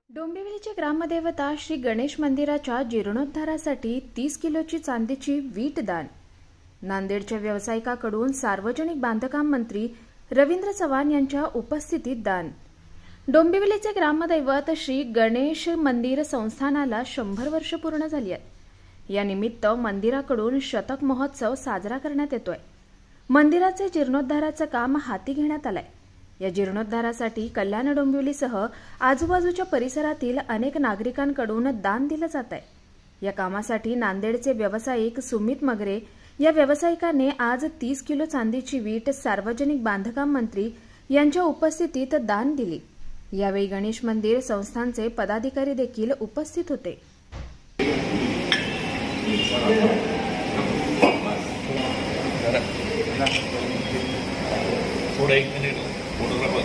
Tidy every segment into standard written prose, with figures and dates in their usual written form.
डोंबिवलीचे ग्रामदेवता श्री गणेश मंदिराच्या जीर्णोद्धारासाठी 30 किलोची चांदीची वीट दान। नांदेडच्या व्यावसायिकाकडून सार्वजनिक बांधकाम मंत्री रवींद्र चव्हाण यांच्या उपस्थितीत दान। डोंबिवलीचे ग्रामदैवत श्री गणेश मंदिर संस्थानाला 100 वर्ष पूर्ण झाली आहेत। या निमित्त मंदिराकडून शतक महोत्सव साजरा करण्यात येतोय। मंदिराचे जीर्णोद्धाराचे काम हाती घेण्यात आलंय। या जीर्णोद्धारासाठी कल्याण डोंबिवलीसह आजूबाजूच्या परिसरातील अनेक नागरिकांकडून दान दिलं जात आहे। या कामासाठी नांदेडचे व्यावसायिक सुमित मगरे या व्यावसायिकाने आज 30 किलो चांदीची वीट सार्वजनिक बांधकाम मंत्री यांच्या उपस्थितीत दान दिली। यावेळी गणेश मंदिर संस्थानचे पदाधिकारी देखील उपस्थित होते। थोड़ा 1 मिनिट फोटोग्राफर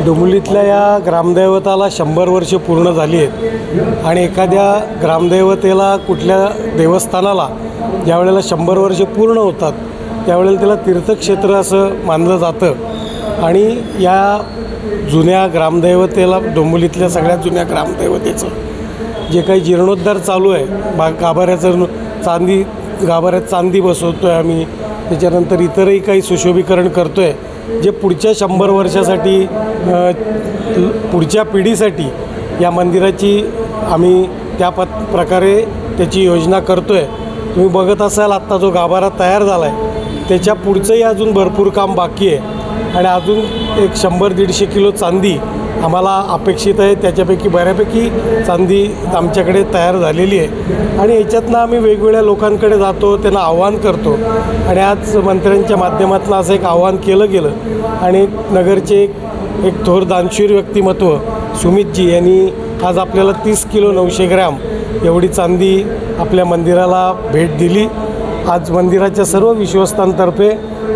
डोंबिवलीतल्या या ग्रामदैवताला 100 वर्ष पूर्ण झाली आहेत आणि एखाद्या ग्रामदैवतेला कुठल्या देवस्थानाला ज्या वेळेला 100 वर्ष पूर्ण होतात त्यावेळेला त्याला तीर्थक्षेत्र असं मानलं जातं। आणि या जुन्या ग्रामदैवतेला डोंबिवलीतल्या सगळ्यात जुन्या ग्रामदैवतेचं जे काही जीर्णोद्धार चालू आहे, गाभाऱ्यात चांदी बसवतोय आम्ही, त्याच्यानंतर इतरही काही सुशोभीकरण करतोय जे पुढच्या 100 वर्षासाठी पुढच्या पिढीसाठी या मंदिराची आम्ही त्या प्रकारे त्याची योजना करतोय। तुम्ही बघत असाल आत्ता जो गाभारा तयार झाला आहे त्याच्या पुढचंही अजून भरपूर काम बाकी आहे आणि अजून एक 100-150 किलो चांदी आम्हाला अपेक्षित आहे। त्याच्यापैकी बऱ्यापैकी चांदी आमच्याकडे तयार झालेली आहे आणि याच्यातनं आम्ही वेगवेगळ्या लोकांकडे जातो, त्यांना आव्हान करतो आणि आज मंत्र्यांच्या माध्यमातून असं एक आव्हान केलं गेलं आणि नगरचे एक थोर दानशूर व्यक्तिमत्व सुमितजी यांनी आज आपल्याला 30 किलो 900 ग्रॅम एवढी चांदी आपल्या मंदिराला भेट दिली। आज मंदिराच्या सर्व विश्वस्तांतर्फे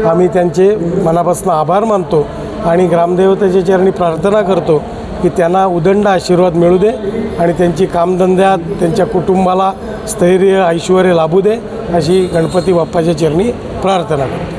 आम्ही त्यांचे मनापासून आभार मानतो आणि ग्रामदेवतेच्या चरणी प्रार्थना करतो की त्यांना उदंड आशीर्वाद मिळू दे आणि त्यांची कामधंद्यात त्यांच्या कुटुंबाला स्थैर्य ऐश्वर्य लाभू दे अशी गणपती बाप्पाच्या चरणी प्रार्थना करतो।